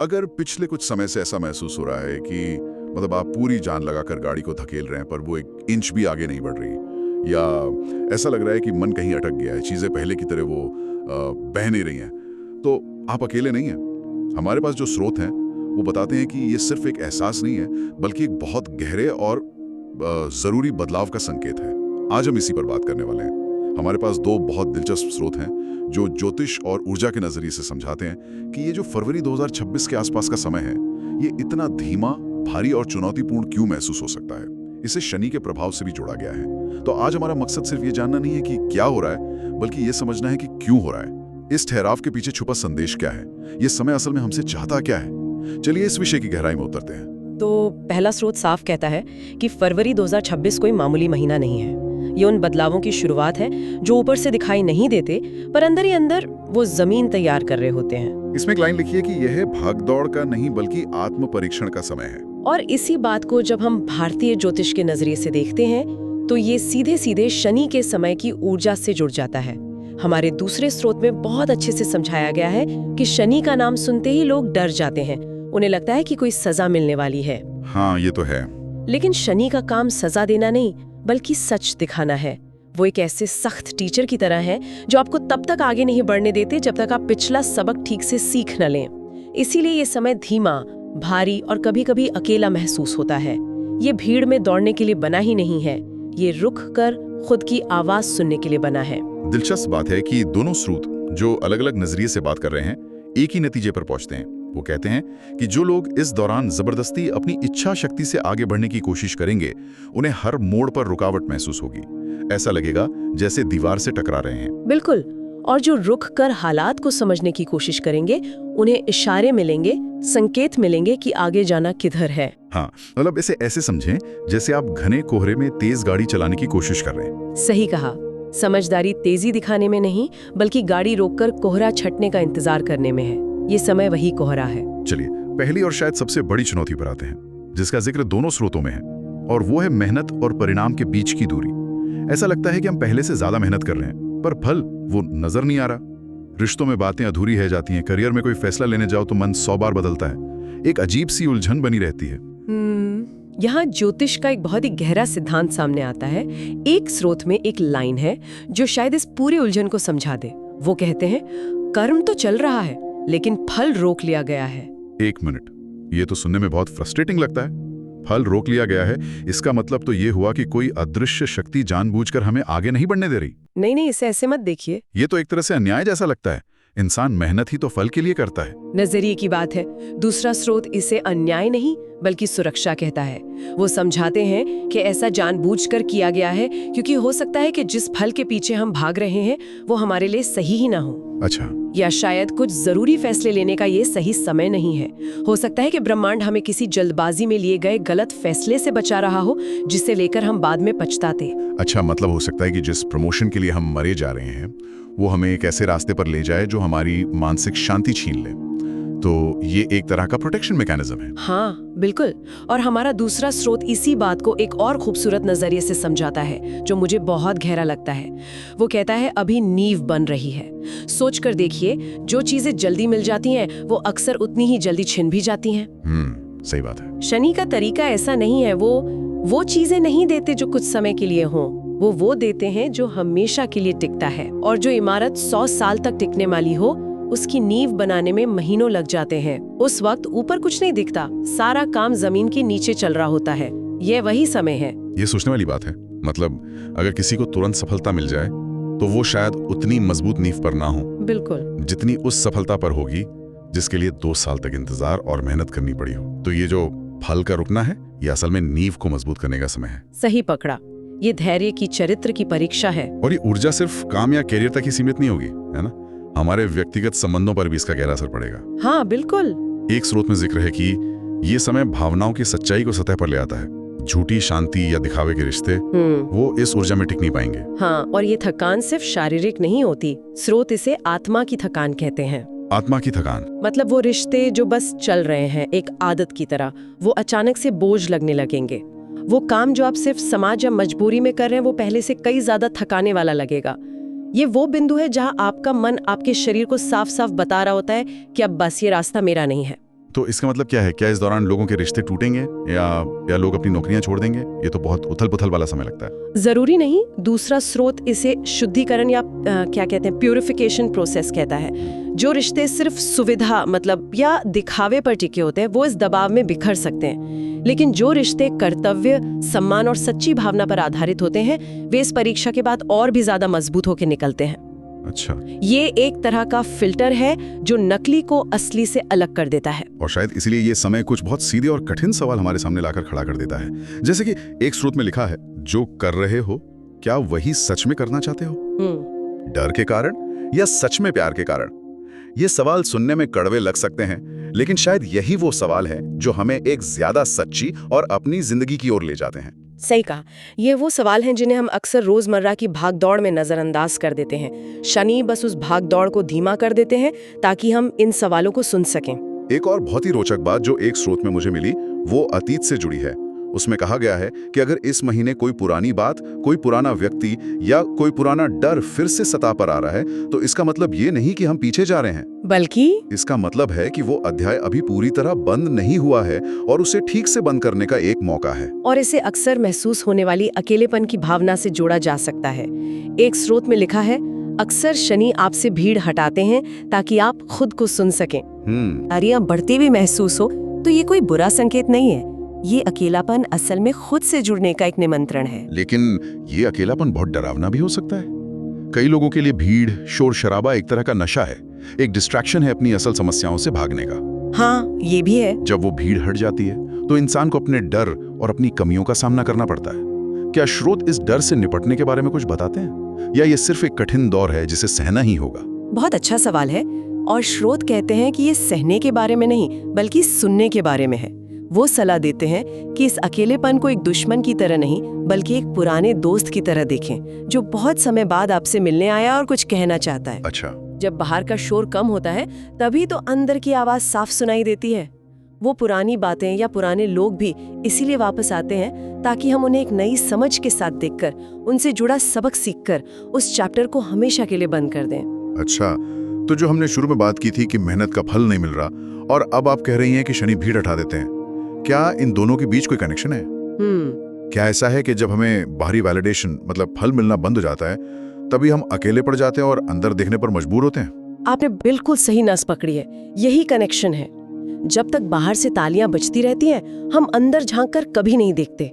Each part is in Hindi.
अगर पिछले कुछ समय से ऐसा महसूस हो रहा है कि मतलब आप पूरी जान लगाकर गाड़ी को धकेल रहे हैं पर वो एक इंच भी आगे नहीं बढ़ रही, या ऐसा लग रहा है कि मन कहीं अटक गया है, चीजें पहले की तरह वो बह नहीं रही हैं, तो आप अकेले नहीं हैं। हमारे पास जो स्रोत हैं वो बताते हैं कि ये सिर्फ एक एहसास नहीं है बल्कि एक बहुत गहरे और जरूरी बदलाव का संकेत है। आज हम इसी पर बात करने वाले हैं। हमारे पास दो बहुत दिलचस्प स्रोत हैं जो ज्योतिष और ऊर्जा के नजरिए से समझाते हैं कि ये जो फरवरी 2026 के आसपास का समय है, ये इतना धीमा, भारी और चुनौतीपूर्ण क्यों महसूस हो सकता है। इसे शनि के प्रभाव से भी जोड़ा गया है। तो आज हमारा मकसद सिर्फ ये जानना नहीं है कि क्या हो रहा है, बल्कि ये समझना है कि क्यों हो रहा है। इस ठहराव के पीछे छुपा संदेश क्या है, ये समय असल में हमसे चाहता क्या है। चलिए इस विषय की गहराई में उतरते हैं। तो पहला स्रोत साफ कहता है कि फरवरी 2026 कोई मामूली महीना नहीं है। ये उन बदलावों की शुरुआत है जो ऊपर से दिखाई नहीं देते, पर अंदर ही अंदर वो जमीन तैयार कर रहे होते हैं। इसमें एक लाइन लिखी है कि यह भागदौड़ का नहीं बल्कि आत्म परीक्षण का समय है। और इसी बात को जब हम भारतीय ज्योतिष के नजरिए से देखते हैं तो ये सीधे सीधे शनि के समय की ऊर्जा से जुड़ जाता है। हमारे दूसरे स्रोत में बहुत अच्छे से समझाया गया है कि शनि का नाम सुनते ही लोग डर जाते हैं, उन्हें लगता है कि कोई सजा मिलने वाली है। हाँ, ये तो है। लेकिन शनि का काम सजा देना नहीं बल्कि सच दिखाना है। वो एक ऐसे सख्त टीचर की तरह है जो आपको तब तक आगे नहीं बढ़ने देते जब तक आप पिछला सबक ठीक से सीख न लें। इसीलिए ये समय धीमा, भारी और कभी-कभी अकेला महसूस होता है। ये भीड़ में दौड़ने के लिए बना ही नहीं है, ये रुक कर खुद की आवाज सुनने के लिए बना है। दिलचस्प बात है कि दोनों स्रोत जो अलग-अलग नजरिए से बात कर रहे हैं, एक ही नतीजे पर पहुंचते हैं। वो कहते हैं कि जो लोग इस दौरान जबरदस्ती अपनी इच्छा शक्ति से आगे बढ़ने की कोशिश करेंगे, उन्हें हर मोड़ पर रुकावट महसूस होगी। ऐसा लगेगा जैसे दीवार से टकरा रहे हैं। बिल्कुल। और जो रुक कर हालात को समझने की कोशिश करेंगे, उन्हें इशारे मिलेंगे, संकेत मिलेंगे कि आगे जाना किधर है। हाँ, मतलब इसे ऐसे समझें जैसे आप घने कोहरे में तेज गाड़ी चलाने की कोशिश कर रहे हैं। सही कहा। समझदारी तेजी दिखाने में नहीं बल्कि गाड़ी रोककर कोहरा छटने का इंतजार करने में है। ये समय वही कोहरा है। चलिए पहली और शायद सबसे बड़ी चुनौती पर आते हैं, जिसका जिक्र दोनों स्रोतों में है, और वो है मेहनत और परिणाम के बीच की दूरी। ऐसा लगता है कि हम पहले से ज्यादा मेहनत कर रहे हैं पर फल वो नजर नहीं आ रहा। रिश्तों में बातें अधूरी रह जाती हैं, करियर में कोई फैसला लेने जाओ तो मन 100 बार बदलता है। एक अजीब सी उलझन बनी रहती है। यहाँ ज्योतिष का एक बहुत ही गहरा सिद्धांत सामने आता है। एक स्रोत में एक लाइन है जो शायद इस पूरी उलझन को समझा दे। वो कहते हैं, कर्म तो चल रहा है लेकिन फल रोक लिया गया है। एक मिनट, ये तो सुनने में बहुत फ्रस्ट्रेटिंग लगता है। फल रोक लिया गया है, इसका मतलब तो ये हुआ कि कोई अदृश्य शक्ति जानबूझकर हमें आगे नहीं बढ़ने दे रही। नहीं, इसे ऐसे मत देखिए। ये तो एक तरह से अन्याय जैसा लगता है। इंसान मेहनत ही तो फल के लिए करता है। नजरिए की बात है। दूसरा स्रोत इसे अन्याय नहीं बल्कि सुरक्षा कहता है। वो समझाते हैं कि ऐसा जानबूझकर किया गया है क्योंकि हो सकता है कि जिस फल के पीछे हम भाग रहे हैं वो हमारे लिए सही ही ना हो। अच्छा। या शायद कुछ जरूरी फैसले लेने का ये सही समय नहीं है। हो सकता है कि ब्रह्मांड हमें किसी जल्दबाजी में लिए गए गलत फैसले से बचा रहा हो, जिसे लेकर हम बाद में पछताते। अच्छा, मतलब हो सकता है कि जिस प्रमोशन के लिए हम मरे जा रहे हैं वो हमें एक ऐसे रास्ते पर ले जाए जो हमारी मानसिक शांति छीन ले। तो ये एक तरह का प्रोटेक्शन मैकेनिज्म है। हाँ बिल्कुल। और हमारा दूसरा स्रोत इसी बात को एक और खूबसूरत नजरिए से समझाता है जो मुझे बहुत गहरा लगता है। वो कहता है, अभी नींव बन रही है। सोच कर देखिए, जो चीजें जल्दी मिल जाती हैं वो अक्सर उतनी ही जल्दी छिन भी जाती हैं। सही बात है। शनि का तरीका ऐसा नहीं है। वो चीजें नहीं देते जो कुछ समय के लिए हों, वो देते हैं जो हमेशा के लिए टिकता है। और जो इमारत 100 साल तक टिकने वाली हो, उसकी नींव बनाने में महीनों लग जाते हैं। उस वक्त ऊपर कुछ नहीं दिखता, सारा काम जमीन के नीचे चल रहा होता है। ये वही समय है। ये सोचने वाली बात है। मतलब अगर किसी को तुरंत सफलता मिल जाए तो वो शायद उतनी मजबूत नींव पर ना हो, बिल्कुल, जितनी उस सफलता पर होगी जिसके लिए 2 साल तक इंतजार और मेहनत करनी पड़ी हो। तो ये जो फल का रुकना है, ये असल में नींव को मजबूत करने का समय है। सही पकड़ा। ये धैर्य की, चरित्र की परीक्षा है। और ये ऊर्जा सिर्फ काम या कैरियर तक ही सीमित नहीं होगी, है ना? हमारे व्यक्तिगत संबंधों पर भी इसका गहरा असर पड़ेगा। हाँ बिल्कुल। एक स्रोत में जिक्र है कि ये समय भावनाओं की सच्चाई को सतह पर ले आता है। झूठी शांति या दिखावे के रिश्ते वो इस ऊर्जा में टिक नहीं पाएंगे। हाँ, और ये थकान सिर्फ शारीरिक नहीं होती। स्रोत इसे आत्मा की थकान कहते हैं। आत्मा की थकान मतलब वो रिश्ते जो बस चल रहे हैं एक आदत की तरह, वो अचानक से बोझ लगने लगेंगे। वो काम जो आप सिर्फ समाज या मजबूरी में कर रहे हैं वो पहले से कई ज्यादा थकाने वाला लगेगा। ये वो बिंदु है जहां आपका मन आपके शरीर को साफ साफ बता रहा होता है कि अब बस ये रास्ता मेरा नहीं है। तो इसका मतलब क्या है? क्या इस दौरान लोगों के रिश्ते टूटेंगे या लोग अपनी नौकरियां छोड़ देंगे? ये तो बहुत उथल-पुथल वाला समय लगता है। जरूरी नहीं। दूसरा स्रोत इसे शुद्धिकरण या क्या कहते हैं, प्यूरिफिकेशन प्रोसेस कहता है। जो रिश्ते सिर्फ सुविधा मतलब या दिखावे पर टिके होते हैं वो इस दबाव में बिखर सकते हैं, लेकिन जो रिश्ते कर्तव्य, सम्मान और सच्ची भावना पर आधारित होते हैं वे इस परीक्षा के बाद और भी ज्यादा मजबूत होकर निकलते हैं। अच्छा। ये एक तरह का फिल्टर है जो नकली को असली से अलग कर देता है। और शायद इसलिए ये समय कुछ बहुत सीधे और कठिन सवाल हमारे सामने लाकर खड़ा कर देता है। जैसे कि एक स्रोत में लिखा है, जो कर रहे हो क्या वही सच में करना चाहते हो? डर के कारण या सच में प्यार के कारण? ये सवाल सुनने में कड़वे लग सकते हैं, लेकिन शायद यही वो सवाल है जो हमें एक ज्यादा सच्ची और अपनी जिंदगी की ओर ले जाते हैं। सही कहा। ये वो सवाल हैं जिन्हें हम अक्सर रोजमर्रा की भागदौड़ में नजरअंदाज कर देते हैं। शनि बस उस भागदौड़ को धीमा कर देते हैं ताकि हम इन सवालों को सुन सकें। एक और बहुत ही रोचक बात जो एक स्रोत में मुझे मिली वो अतीत से जुड़ी है। उसमें कहा गया है कि अगर इस महीने कोई पुरानी बात, कोई पुराना व्यक्ति या कोई पुराना डर फिर से सतह पर आ रहा है, तो इसका मतलब ये नहीं कि हम पीछे जा रहे हैं, बल्कि इसका मतलब है कि वो अध्याय अभी पूरी तरह बंद नहीं हुआ है और उसे ठीक से बंद करने का एक मौका है। और इसे अक्सर महसूस होने वाली अकेलेपन की भावना से जोड़ा जा सकता है। एक स्रोत में लिखा है, अक्सर शनि आपसे भीड़ हटाते हैं ताकि आप खुद को सुन सकें। अरे बढ़ते भी महसूस हो तो ये कोई बुरा संकेत नहीं है। ये अकेलापन असल में खुद से जुड़ने का एक निमंत्रण है। लेकिन ये अकेलापन बहुत डरावना भी हो सकता है। कई लोगों के लिए भीड़, शोर शराबा एक तरह का नशा है, एक डिस्ट्रैक्शन है अपनी असल समस्याओं से भागने का। हाँ, ये भी है। जब वो भीड़ हट जाती है तो इंसान को अपने डर और अपनी कमियों का सामना करना पड़ता है। क्या स्रोत इस डर से निपटने के बारे में कुछ बताते हैं, या ये सिर्फ एक कठिन दौर है जिसे सहना ही होगा? बहुत अच्छा सवाल है। और स्रोत कहते हैं कि ये सहने के बारे में नहीं बल्कि सुनने के बारे में है। वो सलाह देते हैं कि इस अकेलेपन को एक दुश्मन की तरह नहीं बल्कि एक पुराने दोस्त की तरह देखें जो बहुत समय बाद आपसे मिलने आया और कुछ कहना चाहता है। अच्छा। जब बाहर का शोर कम होता है तभी तो अंदर की आवाज साफ सुनाई देती है। वो पुरानी बातें या पुराने लोग भी इसीलिए वापस आते हैं ताकि हम उन्हें एक नई समझ के साथ देखकर, उनसे जुड़ा सबक सीखकर उस चैप्टर को हमेशा के लिए बंद कर दें। अच्छा, तो जो हमने शुरू में बात की थी कि मेहनत का फल नहीं मिल रहा, और अब आप कह रही हैं कि शनि भीड़ हटा देते हैं, क्या इन दोनों के बीच कोई कनेक्शन है? क्या ऐसा है कि जब हमें बाहरी वैलिडेशन मतलब फल मिलना बंद हो जाता है तभी हम अकेले पड़ जाते हैं और अंदर देखने पर मजबूर होते हैं? आपने बिल्कुल सही नस पकड़ी है। यही कनेक्शन है। जब तक बाहर से तालियां बजती रहती हैं, हम अंदर झांककर कभी नहीं देखते।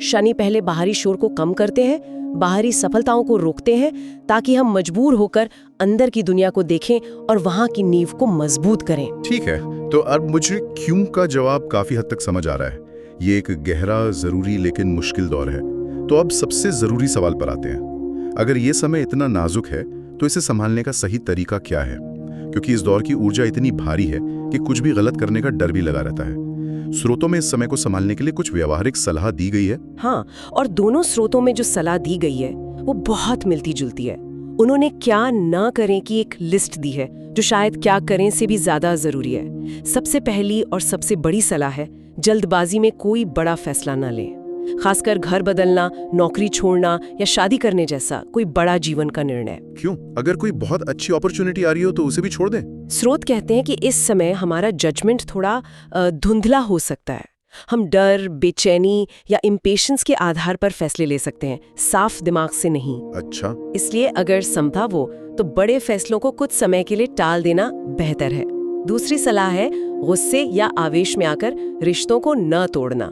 शनि पहले बाहरी शोर को कम करते हैं, बाहरी सफलताओं को रोकते हैं ताकि हम मजबूर होकर अंदर की दुनिया को देखें और वहां की नींव को मजबूत करें। ठीक है, तो अब मुझे क्यों का जवाब काफी हद तक समझ आ रहा है। ये एक गहरा, जरूरी लेकिन मुश्किल दौर है। तो अब सबसे जरूरी सवाल पर आते हैं। अगर ये समय इतना नाजुक है तो इसे संभालने का सही तरीका क्या है? क्योंकि इस दौर की ऊर्जा इतनी भारी है कि कुछ भी गलत करने का डर भी लगा रहता है। स्रोतों में इस समय को संभालने के लिए कुछ व्यवहारिक सलाह दी गई है। हाँ, और दोनों स्रोतों में जो सलाह दी गई है वो बहुत मिलती जुलती है। उन्होंने क्या ना करें की एक लिस्ट दी है जो शायद क्या करें से भी ज्यादा जरूरी है। सबसे पहली और सबसे बड़ी सलाह है, जल्दबाजी में कोई बड़ा फैसला ना लें। खासकर घर बदलना, नौकरी छोड़ना या शादी करने जैसा कोई बड़ा जीवन का निर्णय। क्यों? अगर कोई बहुत अच्छी अपॉर्चुनिटी आ रही हो तो उसे भी छोड़ दें? स्रोत कहते हैं कि इस समय हमारा जजमेंट थोड़ा धुंधला हो सकता है। हम डर, बेचैनी या इम्पेशंस के आधार पर फैसले ले सकते हैं, साफ दिमाग से नहीं। अच्छा। इसलिए अगर संभव हो तो बड़े फैसलों को कुछ समय के लिए टाल देना बेहतर है। दूसरी सलाह है, गुस्से या आवेश में आकर रिश्तों को न तोड़ना।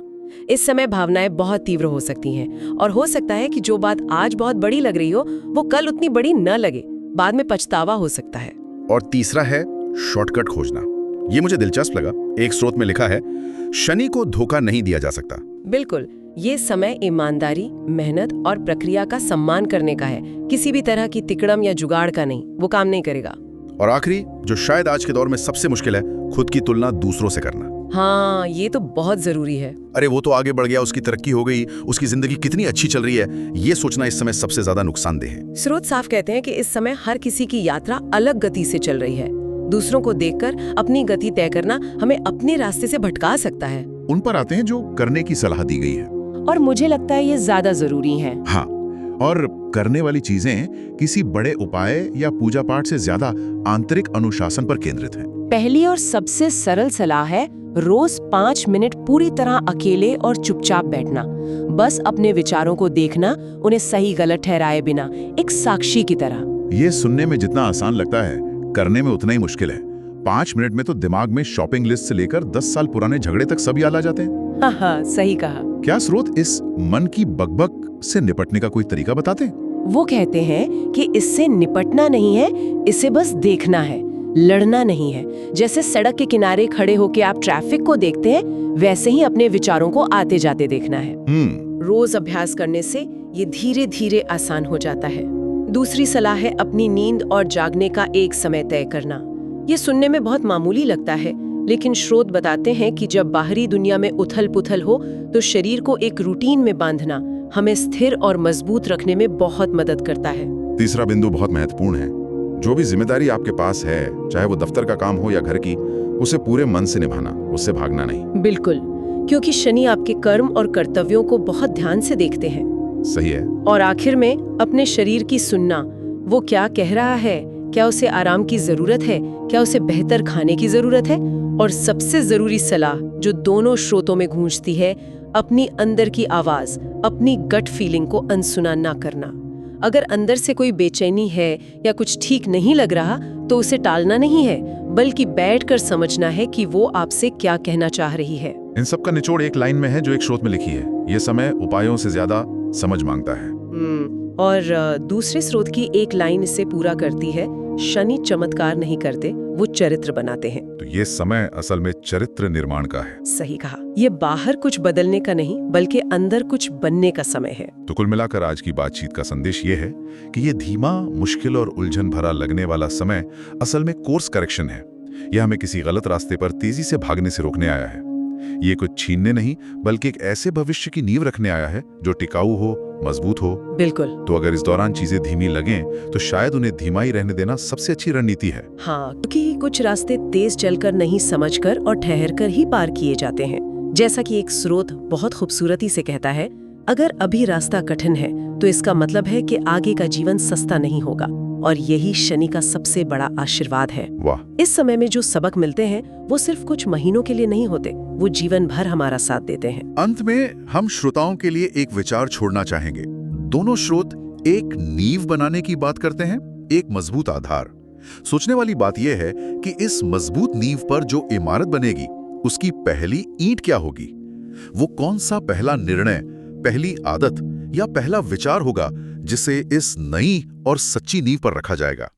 इस समय भावनाएं बहुत तीव्र हो सकती हैं और हो सकता है कि जो बात आज बहुत बड़ी लग रही हो वो कल उतनी बड़ी न लगे, बाद में पछतावा हो सकता है। और तीसरा है शॉर्टकट खोजना। ये मुझे दिलचस्प लगा। एक स्रोत में लिखा है, शनि को धोखा नहीं दिया जा सकता। बिल्कुल, ये समय ईमानदारी, मेहनत और प्रक्रिया का सम्मान करने का है, किसी भी तरह की तिकड़म या जुगाड़ का नहीं। वो काम नहीं करेगा। और आखिरी, जो शायद आज के दौर में सबसे मुश्किल है, खुद की तुलना दूसरों से करना। हाँ, ये तो बहुत जरूरी है। अरे वो तो आगे बढ़ गया, उसकी तरक्की हो गई, उसकी जिंदगी कितनी अच्छी चल रही है, ये सोचना इस समय सबसे ज्यादा नुकसानदेह है। स्रोत साफ कहते हैं कि इस समय हर किसी की यात्रा अलग गति से चल रही है। दूसरों को देखकर अपनी गति तय करना हमें अपने रास्ते से भटका सकता है। उन पर आते हैं जो करने की सलाह दी गई है, और मुझे लगता है ये ज्यादा जरूरी है। हाँ, और करने वाली चीजें किसी बड़े उपाय या पूजा पाठ से ज्यादा आंतरिक अनुशासन पर केंद्रित हैं। पहली और सबसे सरल सलाह है रोज 5 मिनट पूरी तरह अकेले और चुपचाप बैठना। बस अपने विचारों को देखना, उन्हें सही गलत ठहराए बिना, एक साक्षी की तरह। ये सुनने में जितना आसान लगता है, करने में उतना ही मुश्किल है। 5 मिनट में तो दिमाग में शॉपिंग लिस्ट से लेकर 10 साल पुराने झगड़े तक सब याद आ जाते हैं। हाँ, सही कहा। क्या स्रोत इस मन की बकबक से निपटने का कोई तरीका बताते हैं? वो कहते हैं कि इससे निपटना नहीं है, इसे बस देखना है, लड़ना नहीं है। जैसे सड़क के किनारे खड़े होकर आप ट्रैफिक को देखते हैं, वैसे ही अपने विचारों को आते जाते देखना है। रोज अभ्यास करने से ये धीरे धीरे आसान हो जाता है। दूसरी सलाह है अपनी नींद और जागने का एक समय तय करना। ये सुनने में बहुत मामूली लगता है, लेकिन स्रोत बताते हैं कि जब बाहरी दुनिया में उथल पुथल हो तो शरीर को एक रूटीन में बांधना हमें स्थिर और मजबूत रखने में बहुत मदद करता है। तीसरा बिंदु बहुत महत्वपूर्ण है। जो भी जिम्मेदारी आपके पास है, चाहे वो दफ्तर का काम हो या घर की, उसे पूरे मन से निभाना, उससे भागना नहीं। बिल्कुल, क्योंकि शनि आपके कर्म और कर्तव्यों को बहुत ध्यान से देखते हैं। सही है। और आखिर में अपने शरीर की सुनना, वो क्या कह रहा है, क्या उसे आराम की जरूरत है, क्या उसे बेहतर खाने की जरूरत है। और सबसे जरूरी सलाह जो दोनों स्रोतों में गूंजती है, अपनी अंदर की आवाज, अपनी गट फीलिंग को अनसुना ना करना। अगर अंदर से कोई बेचैनी है या कुछ ठीक नहीं लग रहा तो उसे टालना नहीं है, बल्कि बैठकर समझना है कि वो आपसे क्या कहना चाह रही है। इन सब का निचोड़ एक लाइन में है जो एक स्रोत में लिखी है, ये समय उपायों से ज्यादा समझ मांगता है। और दूसरे स्रोत की एक लाइन इसे पूरा करती है, शनि चमत्कार नहीं करते, वो चरित्र बनाते हैं। तो ये समय असल में चरित्र निर्माण का है। सही कहा, ये बाहर कुछ बदलने का नहीं बल्कि अंदर कुछ बनने का समय है। तो कुल मिलाकर आज की बातचीत का संदेश ये है कि ये धीमा, मुश्किल और उलझन भरा लगने वाला समय असल में कोर्स करेक्शन है। यह हमें किसी गलत रास्ते पर तेजी से भागने से रोकने आया है। ये कुछ छीनने नहीं बल्कि एक ऐसे भविष्य की नींव रखने आया है जो टिकाऊ हो, मजबूत हो। बिल्कुल। तो अगर इस दौरान चीजें धीमी लगें तो शायद उन्हें धीमा ही रहने देना सबसे अच्छी रणनीति है। हाँ, क्योंकि कुछ रास्ते तेज चलकर नहीं, समझकर और ठहरकर ही पार किए जाते हैं। जैसा कि एक स्रोत बहुत खूबसूरती से कहता है, अगर अभी रास्ता कठिन है तो इसका मतलब है कि आगे का जीवन सस्ता नहीं होगा, और यही शनि का सबसे बड़ा आशीर्वाद है। वाह। इस समय में जो सबक मिलते हैं वो सिर्फ कुछ महीनों के लिए नहीं होते, वो जीवन भर हमारा साथ देते हैं। अंत में हम श्रोताओं के लिए एक विचार छोड़ना चाहेंगे। दोनों स्रोत एक नींव बनाने की बात करते हैं, एक मजबूत आधार। सोचने वाली बात यह है कि इस मजबूत नींव पर जो इमारत बनेगी उसकी पहली ईंट क्या होगी। वो कौन सा पहला निर्णय, पहली आदत या पहला विचार होगा जिसे इस नई और सच्ची नींव पर रखा जाएगा।